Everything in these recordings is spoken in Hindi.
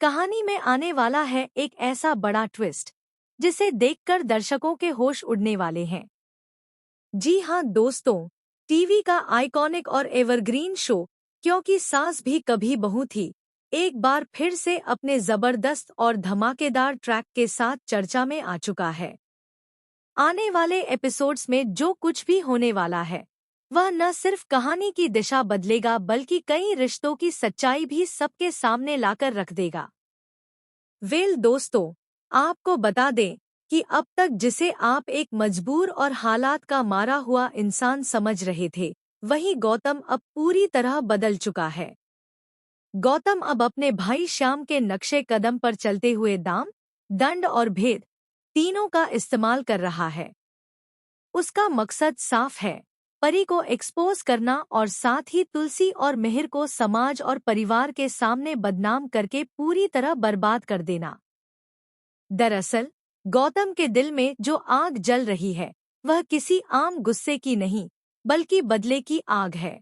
कहानी में आने वाला है एक ऐसा बड़ा ट्विस्ट जिसे देखकर दर्शकों के होश उड़ने वाले हैं। जी हाँ दोस्तों, टीवी का आइकॉनिक और एवरग्रीन शो क्योंकि सास भी कभी बहू थी एक बार फिर से अपने जबरदस्त और धमाकेदार ट्रैक के साथ चर्चा में आ चुका है। आने वाले एपिसोड्स में जो कुछ भी होने वाला है वह न सिर्फ कहानी की दिशा बदलेगा बल्कि कई रिश्तों की सच्चाई भी सबके सामने लाकर रख देगा। दोस्तों, आपको बता दें कि अब तक जिसे आप एक मजबूर और हालात का मारा हुआ इंसान समझ रहे थे, वही गौतम अब पूरी तरह बदल चुका है। गौतम अब अपने भाई श्याम के नक्शे कदम पर चलते हुए दाम, दंड और भेद तीनों का इस्तेमाल कर रहा है। उसका मकसद साफ है, परी को एक्सपोज करना और साथ ही तुलसी और मिहिर को समाज और परिवार के सामने बदनाम करके पूरी तरह बर्बाद कर देना। दरअसल गौतम के दिल में जो आग जल रही है वह किसी आम गुस्से की नहीं बल्कि बदले की आग है।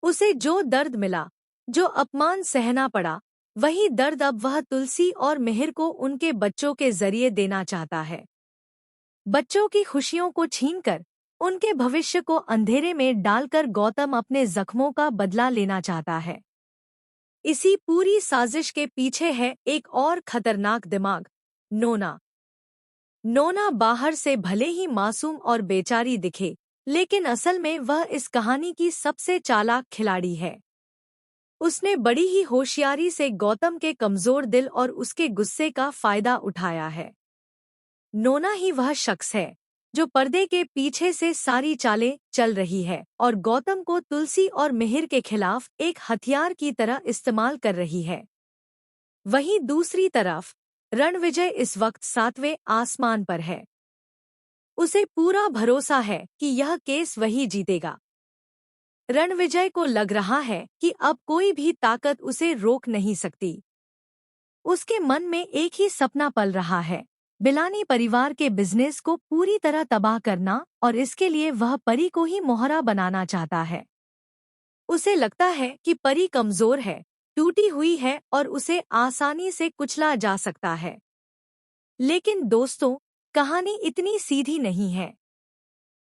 उसे जो दर्द मिला, जो अपमान सहना पड़ा, वही दर्द अब वह तुलसी और मिहिर को उनके बच्चों के जरिए देना चाहता है। बच्चों की खुशियों को छीनकर उनके भविष्य को अंधेरे में डालकर गौतम अपने जख्मों का बदला लेना चाहता है। इसी पूरी साजिश के पीछे है एक और खतरनाक दिमाग, नोना। नोना बाहर से भले ही मासूम और बेचारी दिखे, लेकिन असल में वह इस कहानी की सबसे चालाक खिलाड़ी है। उसने बड़ी ही होशियारी से गौतम के कमजोर दिल और उसके गुस्से का फायदा उठाया है। नोना ही वह शख्स है जो पर्दे के पीछे से सारी चालें चल रही है और गौतम को तुलसी और मिहिर के खिलाफ एक हथियार की तरह इस्तेमाल कर रही है। वहीं दूसरी तरफ रणविजय इस वक्त 7वें आसमान पर है। उसे पूरा भरोसा है कि यह केस वही जीतेगा। रणविजय को लग रहा है कि अब कोई भी ताकत उसे रोक नहीं सकती। उसके मन में एक ही सपना पल रहा है, बिलानी परिवार के बिजनेस को पूरी तरह तबाह करना, और इसके लिए वह परी को ही मोहरा बनाना चाहता है। उसे लगता है कि परी कमजोर है, टूटी हुई है और उसे आसानी से कुचला जा सकता है। लेकिन दोस्तों, कहानी इतनी सीधी नहीं है।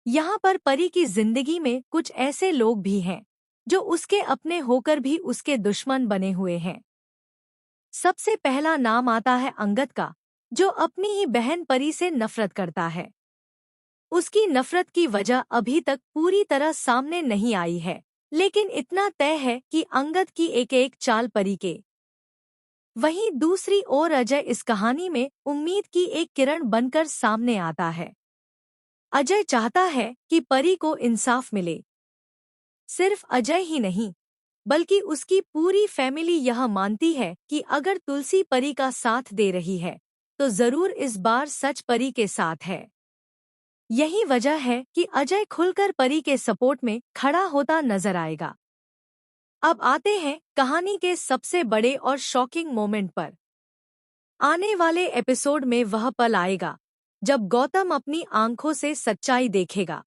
यहाँ पर परी की जिंदगी में कुछ ऐसे लोग भी हैं जो उसके अपने होकर भी उसके दुश्मन बने हुए हैं। सबसे पहला नाम आता है अंगद का, जो अपनी ही बहन परी से नफरत करता है। उसकी नफरत की वजह अभी तक पूरी तरह सामने नहीं आई है, लेकिन इतना तय है कि अंगद की एक एक चाल परी के। वहीं दूसरी ओर अजय इस कहानी में उम्मीद की एक किरण बनकर सामने आता है। अजय चाहता है कि परी को इंसाफ मिले। सिर्फ अजय ही नहीं, बल्कि उसकी पूरी फैमिली यह मानती है कि अगर तुलसी परी का साथ दे रही है तो जरूर इस बार सच परी के साथ है। यही वजह है कि अजय खुलकर परी के सपोर्ट में खड़ा होता नजर आएगा। अब आते हैं कहानी के सबसे बड़े और शॉकिंग मोमेंट पर। आने वाले एपिसोड में वह पल आएगा जब गौतम अपनी आंखों से सच्चाई देखेगा।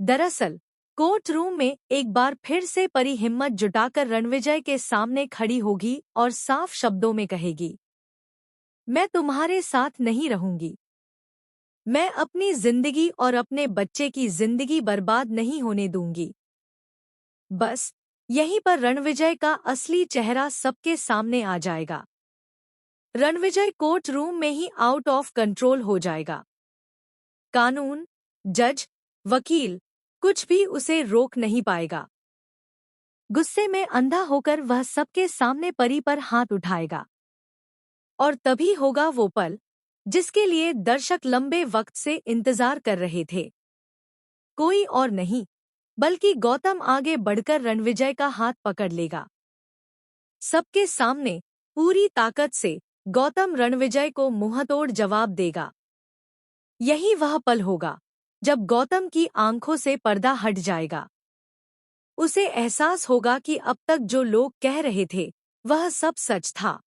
दरअसल कोर्ट रूम में एक बार फिर से परी हिम्मत जुटाकर रणविजय के सामने खड़ी होगी और साफ शब्दों में कहेगी, मैं तुम्हारे साथ नहीं रहूंगी। मैं अपनी जिंदगी और अपने बच्चे की जिंदगी बर्बाद नहीं होने दूंगी। बस यहीं पर रणविजय का असली चेहरा सबके सामने आ जाएगा। रणविजय कोर्ट रूम में ही आउट ऑफ कंट्रोल हो जाएगा। कानून, जज, वकील, कुछ भी उसे रोक नहीं पाएगा। गुस्से में अंधा होकर वह सबके सामने परी पर हाथ उठाएगा। और तभी होगा वो पल जिसके लिए दर्शक लंबे वक्त से इंतजार कर रहे थे। कोई और नहीं बल्कि गौतम आगे बढ़कर रणविजय का हाथ पकड़ लेगा। सबके सामने पूरी ताकत से गौतम रणविजय को मुंहतोड़ जवाब देगा। यही वह पल होगा जब गौतम की आंखों से पर्दा हट जाएगा। उसे एहसास होगा कि अब तक जो लोग कह रहे थे वह सब सच था।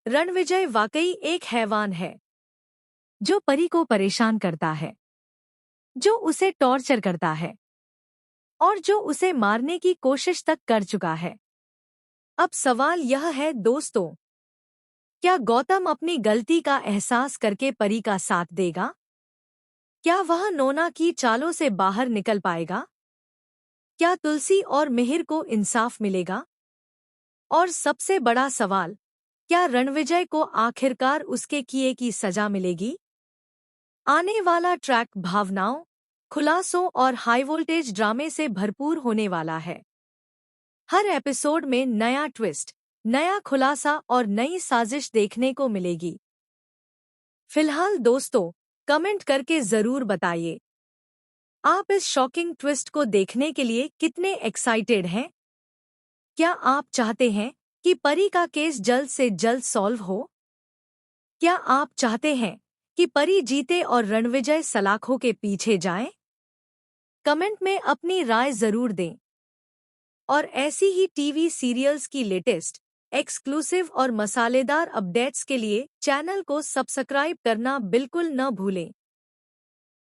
रणविजय वाकई एक हैवान है, जो परी को परेशान करता है, जो उसे टॉर्चर करता है और जो उसे मारने की कोशिश तक कर चुका है। अब सवाल यह है दोस्तों, क्या गौतम अपनी गलती का एहसास करके परी का साथ देगा? क्या वह नोना की चालों से बाहर निकल पाएगा? क्या तुलसी और मिहिर को इंसाफ मिलेगा? और सबसे बड़ा सवाल, क्या रणविजय को आखिरकार उसके किए की सजा मिलेगी? आने वाला ट्रैक भावनाओं, खुलासों और हाई वोल्टेज ड्रामे से भरपूर होने वाला है। हर एपिसोड में नया ट्विस्ट, नया खुलासा और नई साजिश देखने को मिलेगी। फिलहाल दोस्तों, कमेंट करके जरूर बताइए, आप इस शॉकिंग ट्विस्ट को देखने के लिए कितने एक्साइटेड हैं? क्या आप चाहते हैं कि परी का केस जल्द से जल्द सॉल्व हो? क्या आप चाहते हैं कि परी जीते और रणविजय सलाखों के पीछे जाएं? कमेंट में अपनी राय जरूर दें। और ऐसी ही टीवी सीरियल्स की लेटेस्ट, एक्सक्लूसिव और मसालेदार अपडेट्स के लिए चैनल को सब्सक्राइब करना बिल्कुल न भूलें।